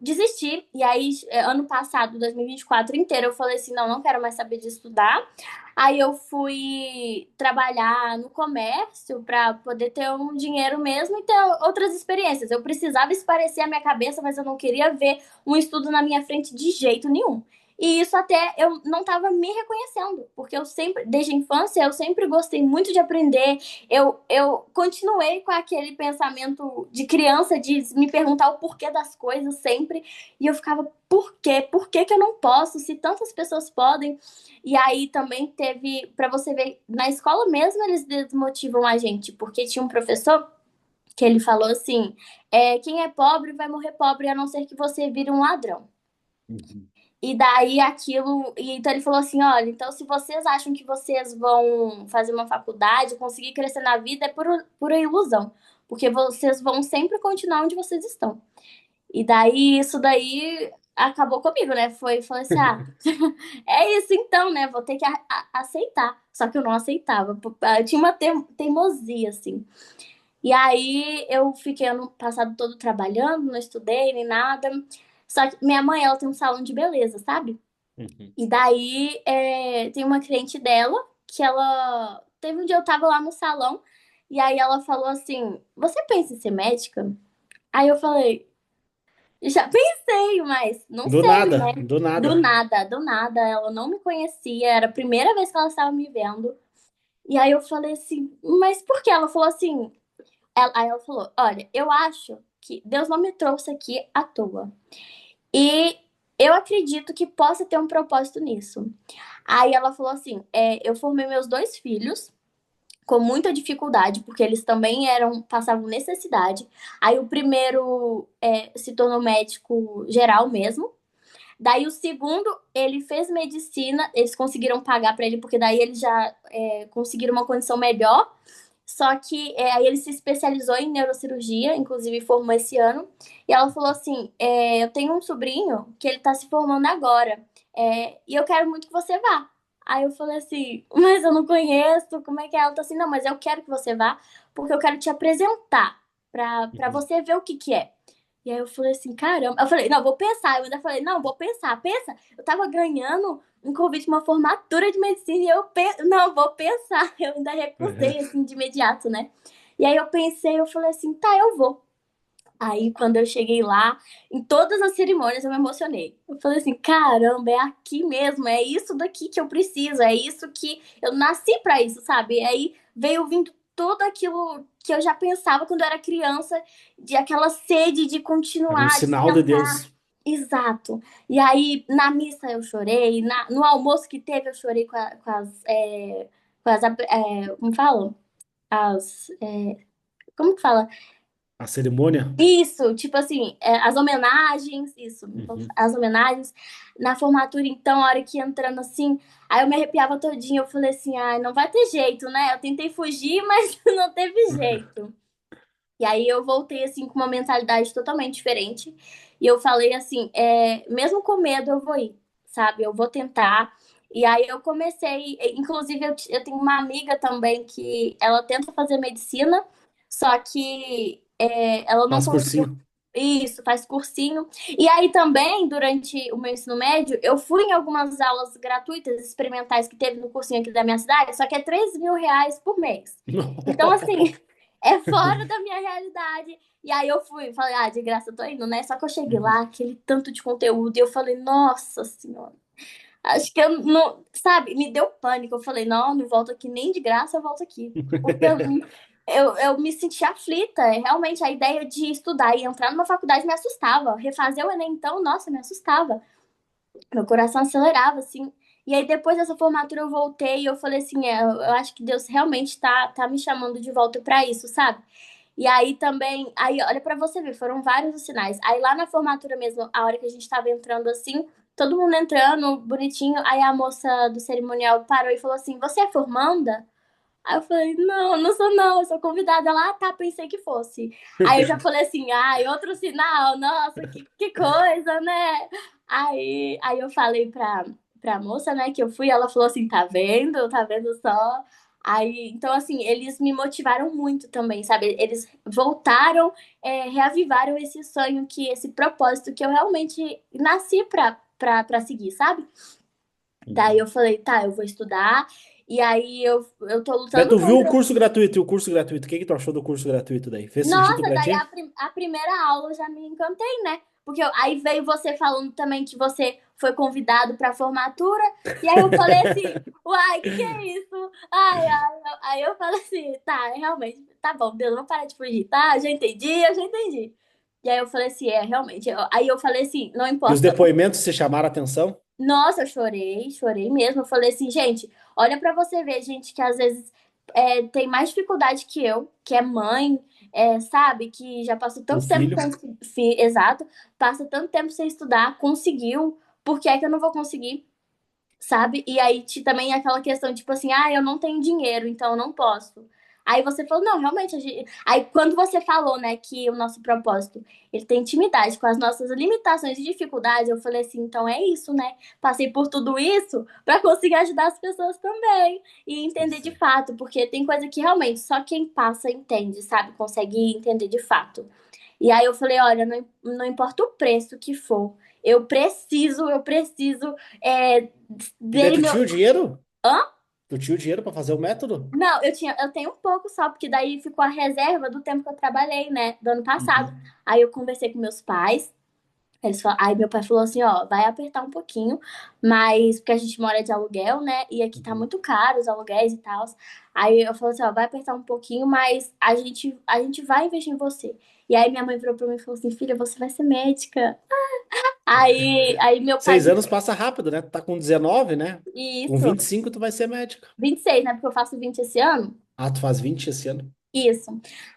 desisti. E aí, ano passado, 2024 inteiro, eu falei assim, não, não quero mais saber de estudar. Aí eu fui trabalhar no comércio para poder ter um dinheiro mesmo e ter outras experiências. Eu precisava esparecer a minha cabeça, mas eu não queria ver um estudo na minha frente de jeito nenhum. E isso até eu não estava me reconhecendo, porque eu sempre, desde a infância, eu sempre gostei muito de aprender. Eu continuei com aquele pensamento de criança de me perguntar o porquê das coisas sempre. E eu ficava, por quê? Por que que eu não posso? Se tantas pessoas podem. E aí também teve, para você ver, na escola mesmo eles desmotivam a gente, porque tinha um professor que ele falou assim: quem é pobre vai morrer pobre, a não ser que você vire um ladrão. Uhum. E daí aquilo. Então ele falou assim: olha, então se vocês acham que vocês vão fazer uma faculdade, conseguir crescer na vida, é pura ilusão. Porque vocês vão sempre continuar onde vocês estão. E daí isso daí acabou comigo, né? Falei assim: é isso então, né? Vou ter que aceitar. Só que eu não aceitava. Eu tinha uma teimosia, assim. E aí eu fiquei ano passado todo trabalhando, não estudei nem nada. Só que minha mãe, ela tem um salão de beleza, sabe? Uhum. E daí tem uma cliente dela que ela. Teve um dia eu tava lá no salão e aí ela falou assim: Você pensa em ser médica? Aí eu falei: Já pensei, mas não Do sei, nada, né? do Do nada. nada, do nada. Ela não me conhecia, era a primeira vez que ela estava me vendo. E aí eu falei assim: Mas por quê? Ela falou assim: Aí ela falou: Olha, eu acho que Deus não me trouxe aqui à toa. E eu acredito que possa ter um propósito nisso. Aí ela falou assim: eu formei meus dois filhos com muita dificuldade, porque eles também passavam necessidade. Aí o primeiro se tornou médico geral mesmo. Daí o segundo, ele fez medicina, eles conseguiram pagar para ele, porque daí eles já conseguiram uma condição melhor. Só que aí ele se especializou em neurocirurgia, inclusive formou esse ano. E ela falou assim: eu tenho um sobrinho que ele tá se formando agora. E eu quero muito que você vá. Aí eu falei assim, mas eu não conheço, como é que é? Ela tá assim, não, mas eu quero que você vá, porque eu quero te apresentar pra Uhum. você ver o que que é. E aí eu falei assim, caramba. Eu falei, não, vou pensar. Eu ainda falei, não, vou pensar. Pensa, eu tava ganhando um convite, uma formatura de medicina, e não, vou pensar. Eu ainda recusei, assim, de imediato, né? E aí eu pensei, eu falei assim, tá, eu vou. Aí, quando eu cheguei lá, em todas as cerimônias, eu me emocionei. Eu falei assim, caramba, é aqui mesmo, é isso daqui que eu preciso, é isso que eu nasci pra isso, sabe? E aí veio vindo tudo aquilo que eu já pensava quando eu era criança, de aquela sede de Era um continuar, de sinal de tentar. Deus. Exato. E aí, na missa eu chorei, no almoço que teve eu chorei com as, como fala? As, como que fala? A cerimônia? Isso, tipo assim, as homenagens, isso, então, Uhum. as homenagens na formatura, então, a hora que ia entrando assim, aí eu me arrepiava todinha, eu falei assim, ai, não vai ter jeito, né? Eu tentei fugir, mas não teve jeito. E aí eu voltei assim com uma mentalidade totalmente diferente. E eu falei assim, mesmo com medo eu vou ir, sabe? Eu vou tentar. E aí eu comecei, inclusive eu tenho uma amiga também que ela tenta fazer medicina, só que ela não Faz conseguiu. cursinho. Isso, faz cursinho. E aí também, durante o meu ensino médio, eu fui em algumas aulas gratuitas, experimentais que teve no cursinho aqui da minha cidade, só que é R$ 3.000 por mês. Então, assim, é fora da minha realidade. E aí eu fui, falei, de graça eu tô indo, né? Só que eu cheguei lá, Uhum. aquele tanto de conteúdo, e eu falei, nossa senhora, acho que eu não, sabe, me deu pânico. Eu falei, não, não volto aqui nem de graça, eu volto aqui. Porque eu me senti aflita. Realmente, a ideia de estudar e entrar numa faculdade me assustava. Refazer o Enem, então, nossa, me assustava. Meu coração acelerava, assim. E aí, depois dessa formatura, eu voltei e eu falei assim: eu acho que Deus realmente tá me chamando de volta pra isso, sabe? E aí também, aí olha pra você ver, foram vários os sinais. Aí lá na formatura mesmo, a hora que a gente tava entrando assim, todo mundo entrando, bonitinho, aí a moça do cerimonial parou e falou assim: Você é formanda? Aí eu falei, não, não sou não, eu sou convidada. Ela, tá, pensei que fosse. Aí eu já falei assim, ai, outro sinal, nossa, que coisa, né? Aí eu falei pra moça, né, que eu fui, ela falou assim, tá vendo só? Aí, então, assim, eles me motivaram muito também, sabe? Eles voltaram, reavivaram esse sonho, esse propósito que eu realmente nasci pra seguir, sabe? Daí Uhum. eu falei, tá, eu vou estudar. E aí eu tô Daí lutando tu viu o contra. curso gratuito e o curso gratuito. O que que tu achou do curso gratuito daí? Fez sentido Nossa, pra daí ti? a primeira aula eu já me encantei, né? Porque aí veio você falando também que você foi convidado pra formatura. E aí eu falei assim, uai, que é isso? Aí eu falei assim, tá, realmente, tá bom, Deus, não para de fugir, tá? Eu já entendi. E aí eu falei assim, realmente. Aí eu falei assim, não E os importa. depoimentos se chamaram a atenção? Nossa, eu chorei, chorei mesmo. Eu falei assim, gente, olha pra você ver, gente, que às vezes tem mais dificuldade que eu, que é mãe, sabe, que já passou Um tanto tempo filho. exato, passa tanto tempo sem estudar, conseguiu, por que é que eu não vou conseguir? Sabe? E aí também aquela questão, tipo assim, eu não tenho dinheiro, então eu não posso. Aí você falou, não, realmente, aí quando você falou, né, que o nosso propósito, ele tem intimidade com as nossas limitações e dificuldades, eu falei assim, então é isso, né? Passei por tudo isso para conseguir ajudar as pessoas também e entender Isso de aí. fato, porque tem coisa que realmente só quem passa entende, sabe? Consegue entender de fato. E aí eu falei, olha, não importa o preço que for, eu preciso é, E daí dele tu meu. tinha o dinheiro? Hã? Tu tinha o dinheiro pra fazer o método? Não, eu tenho um pouco só, porque daí ficou a reserva do tempo que eu trabalhei, né, do ano passado. Uhum. Aí eu conversei com meus pais, aí meu pai falou assim, ó, vai apertar um pouquinho, mas porque a gente mora de aluguel, né, e aqui tá Uhum. muito caro os aluguéis e tal. Aí eu falei assim, ó, vai apertar um pouquinho, mas a gente vai investir em você. E aí minha mãe virou pra mim e falou assim, filha, você vai ser médica. Aí meu pai Seis me. anos passa rápido, né? Tu tá com 19, né? Com Isso, 25 tu vai ser médica. 26, né, porque eu faço 20 esse ano. Ah, tu faz 20 esse ano? Isso.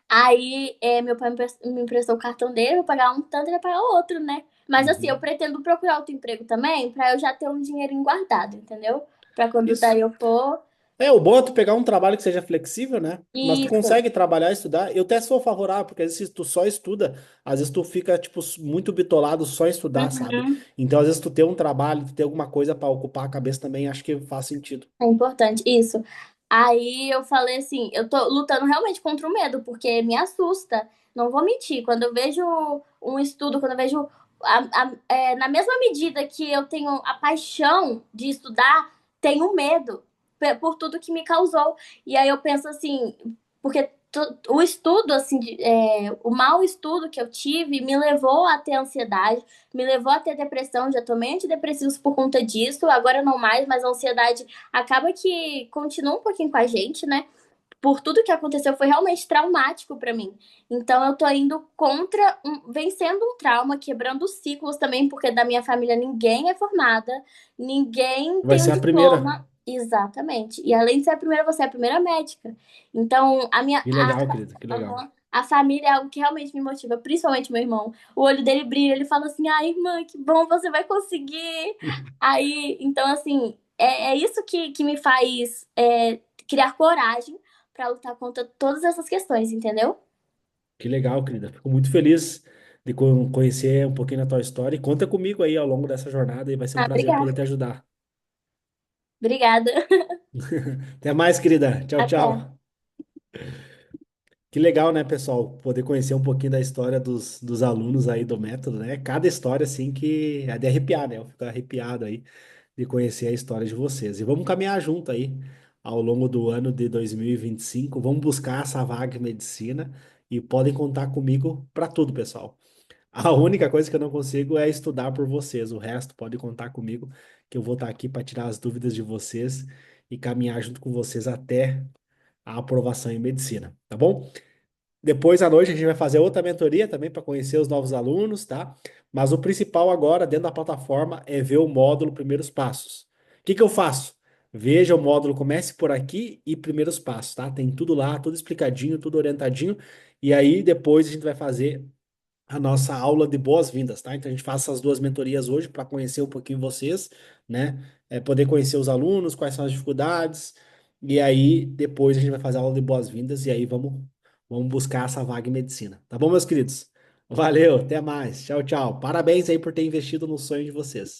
Aí, meu pai me emprestou o cartão dele, eu vou pagar um tanto e ele vai pagar outro, né? Mas assim, eu Uhum. pretendo procurar outro emprego também, pra eu já ter um dinheirinho guardado, entendeu? Pra quando Isso. daí eu for. O bom é tu pegar um trabalho que seja flexível, né? Mas tu Isso. consegue trabalhar e estudar. Eu até sou favorável, porque às vezes se tu só estuda, às vezes tu fica, tipo, muito bitolado só em estudar, sabe? Uhum. Então, às vezes tu ter um trabalho, tu ter alguma coisa pra ocupar a cabeça também, acho que faz sentido. É importante, isso. Aí eu falei assim, eu tô lutando realmente contra o medo, porque me assusta. Não vou mentir, quando eu vejo um estudo, quando eu vejo na mesma medida que eu tenho a paixão de estudar, tenho medo por tudo que me causou. E aí eu penso assim, porque o estudo, assim, o mau estudo que eu tive me levou a ter ansiedade, me levou a ter depressão, já tomei antidepressivos por conta disso, agora não mais, mas a ansiedade acaba que continua um pouquinho com a gente, né? Por tudo que aconteceu, foi realmente traumático pra mim. Então eu tô indo contra, vencendo um trauma, quebrando ciclos também, porque da minha família ninguém é formada, ninguém Vai tem um ser a primeira. diploma. Exatamente. E além de ser a primeira, você é a primeira médica. Então, Que legal, querida, que legal. aham, A família é algo que realmente me motiva, principalmente meu irmão. O olho dele brilha, ele fala assim: ai, irmã, que bom, você vai conseguir. Aí, então, assim, é isso que me faz criar coragem pra lutar contra todas essas questões, entendeu? Que legal, querida. Fico muito feliz de conhecer um pouquinho da tua história e conta comigo aí ao longo dessa jornada e vai ser um Ah, prazer poder obrigada. te ajudar. Obrigada. Até mais, querida. Tchau, Até. tchau. Que legal, né, pessoal? Poder conhecer um pouquinho da história dos alunos aí do método, né? Cada história, assim, que é de arrepiar, né? Eu fico arrepiado aí de conhecer a história de vocês. E vamos caminhar junto aí ao longo do ano de 2025. Vamos buscar essa vaga em medicina e podem contar comigo para tudo, pessoal. A única coisa que eu não consigo é estudar por vocês. O resto pode contar comigo, que eu vou estar aqui para tirar as dúvidas de vocês e caminhar junto com vocês até a aprovação em medicina, tá bom? Depois à noite a gente vai fazer outra mentoria também para conhecer os novos alunos, tá? Mas o principal agora dentro da plataforma é ver o módulo Primeiros Passos. O que que eu faço? Veja o módulo, comece por aqui e primeiros passos, tá? Tem tudo lá, tudo explicadinho, tudo orientadinho. E aí depois a gente vai fazer a nossa aula de boas-vindas, tá? Então a gente faz essas duas mentorias hoje para conhecer um pouquinho vocês, né? Poder conhecer os alunos, quais são as dificuldades, e aí depois a gente vai fazer a aula de boas-vindas e aí vamos buscar essa vaga em medicina. Tá bom, meus queridos? Valeu, até mais. Tchau, tchau. Parabéns aí por ter investido no sonho de vocês.